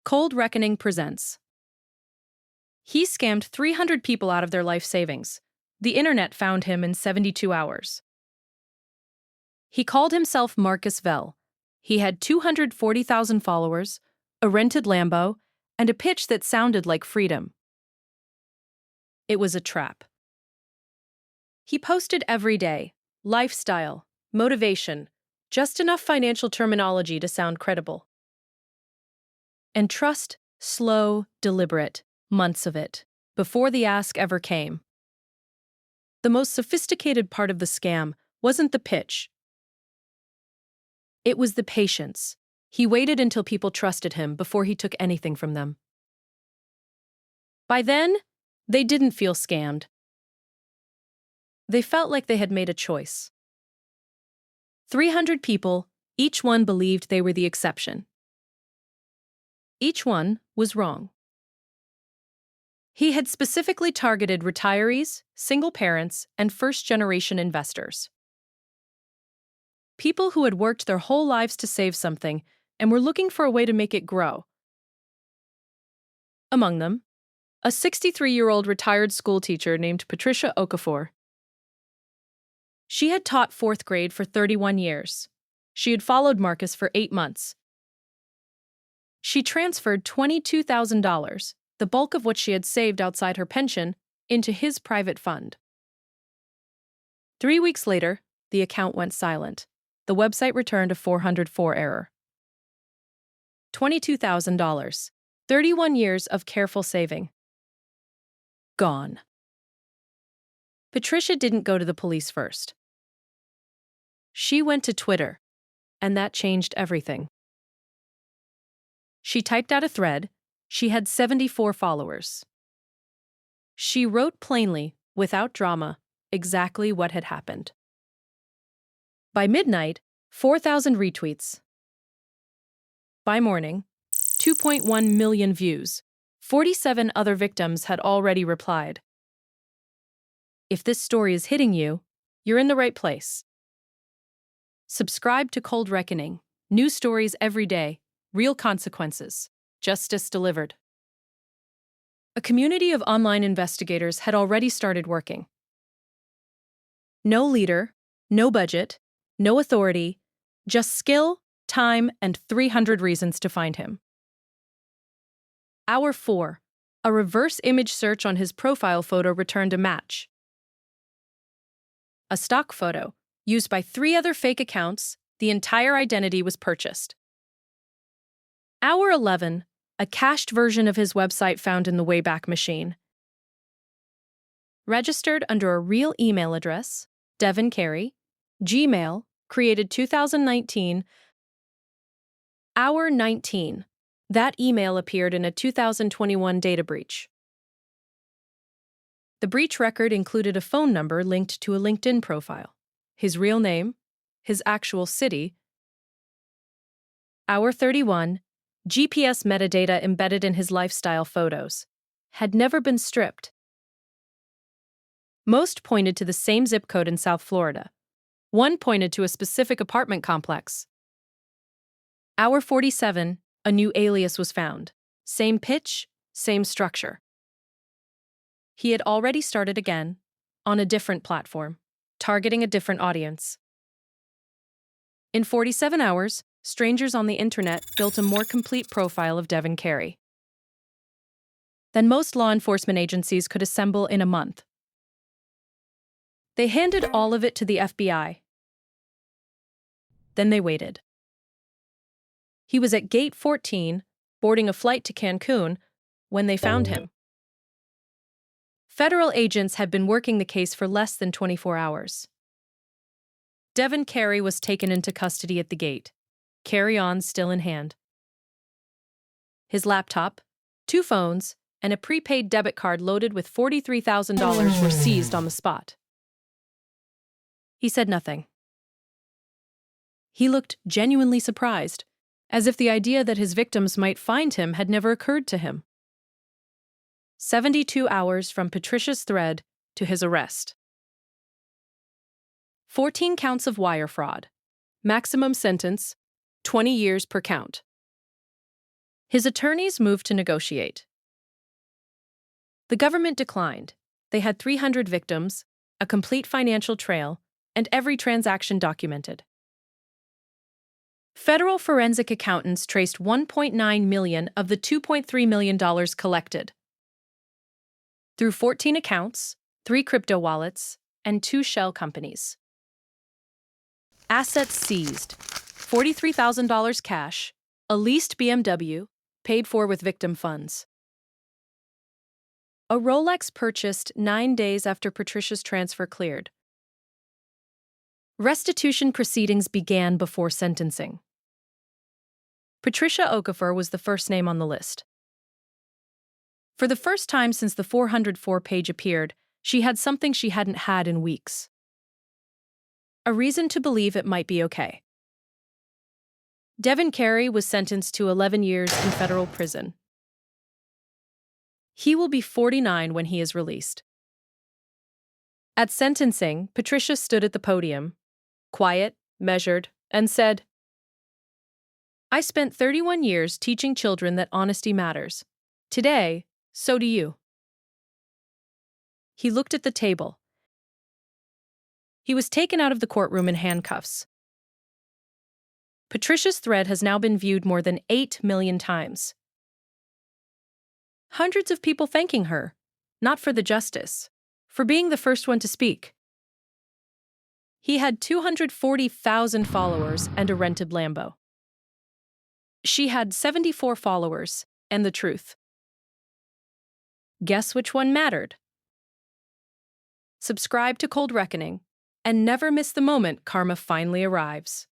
Cold Reckoning presents. He scammed 300 people out of their life savings. The internet found him in 72 hours. He called himself Marcus Vell. He had 240,000 followers, a rented Lambo, and a pitch that sounded like freedom. It was a trap. He posted every day: lifestyle, motivation, just enough financial terminology to sound credible. And trust, slow, deliberate, months of it, before the ask ever came. The most sophisticated part of the scam wasn't the pitch. It was the patience. He waited until people trusted him before he took anything from them. By then, they didn't feel scammed. They felt like they had made a choice. 300 people, each one believed they were the exception. Each one was wrong. He had specifically targeted retirees, single parents, and first-generation investors. People who had worked their whole lives to save something and were looking for a way to make it grow. Among them, a 63-year-old retired schoolteacher named Patricia Okafor. She had taught fourth grade for 31 years. She had followed Marcus for 8 months. She transferred $22,000, the bulk of what she had saved outside her pension, into his private fund. 3 weeks later, the account went silent. The website returned a 404 error. $22,000, 31 years of careful saving. Gone. Patricia didn't go to the police first. She went to Twitter, and that changed everything. She typed out a thread. She had 74 followers. She wrote plainly, without drama, exactly what had happened. By midnight, 4,000 retweets. By morning, 2.1 million views. 47 other victims had already replied. If this story is hitting you, you're in the right place. Subscribe to Cold Reckoning. New stories every day. Real consequences. Justice delivered. A community of online investigators had already started working. No leader, no budget, no authority, just skill, time, and 300 reasons to find him. Hour 4. A reverse image search on his profile photo returned a match. A stock photo, used by 3 other fake accounts, the entire identity was purchased. Hour 11. A cached version of his website found in the Wayback Machine. Registered under a real email address, Devin Carey, Gmail, created 2019. Hour 19. That email appeared in a 2021 data breach. The breach record included a phone number linked to a LinkedIn profile, his real name, his actual city. Hour 31. GPS metadata embedded in his lifestyle photos had never been stripped. Most pointed to the same zip code in South Florida. One pointed to a specific apartment complex. Hour 47. A new alias was found. Same pitch, same structure. He had already started again, on a different platform, targeting a different audience. In 47 hours, strangers on the internet built a more complete profile of Devin Carey than most law enforcement agencies could assemble in a month. They handed all of it to the FBI. Then they waited. He was at Gate 14, boarding a flight to Cancun, when they found him. Federal agents had been working the case for less than 24 hours. Devin Carey was taken into custody at the gate, carry-on still in hand. His laptop, 2 phones, and a prepaid debit card loaded with $43,000 were seized on the spot. He said nothing. He looked genuinely surprised, as if the idea that his victims might find him had never occurred to him. 72 hours from Patricia's thread to his arrest. 14 counts of wire fraud. Maximum sentence, 20 years per count. His attorneys moved to negotiate. The government declined. They had 300 victims, a complete financial trail, and every transaction documented. Federal forensic accountants traced $1.9 million of the $2.3 million collected through 14 accounts, 3 crypto wallets, and 2 shell companies. Assets seized: $43,000 cash, a leased BMW, paid for with victim funds. A Rolex purchased 9 days after Patricia's transfer cleared. Restitution proceedings began before sentencing. Patricia Okafor was the first name on the list. For the first time since the 404 page appeared, she had something she hadn't had in weeks. A reason to believe it might be okay. Devin Carey was sentenced to 11 years in federal prison. He will be 49 when he is released. At sentencing, Patricia stood at the podium, quiet, measured, and said, "I spent 31 years teaching children that honesty matters. Today, so do you." He looked at the table. He was taken out of the courtroom in handcuffs. Patricia's thread has now been viewed more than 8 million times. Hundreds of people thanking her, not for the justice, for being the first one to speak. He had 240,000 followers and a rented Lambo. She had 74 followers and the truth. Guess which one mattered? Subscribe to Cold Reckoning and never miss the moment karma finally arrives.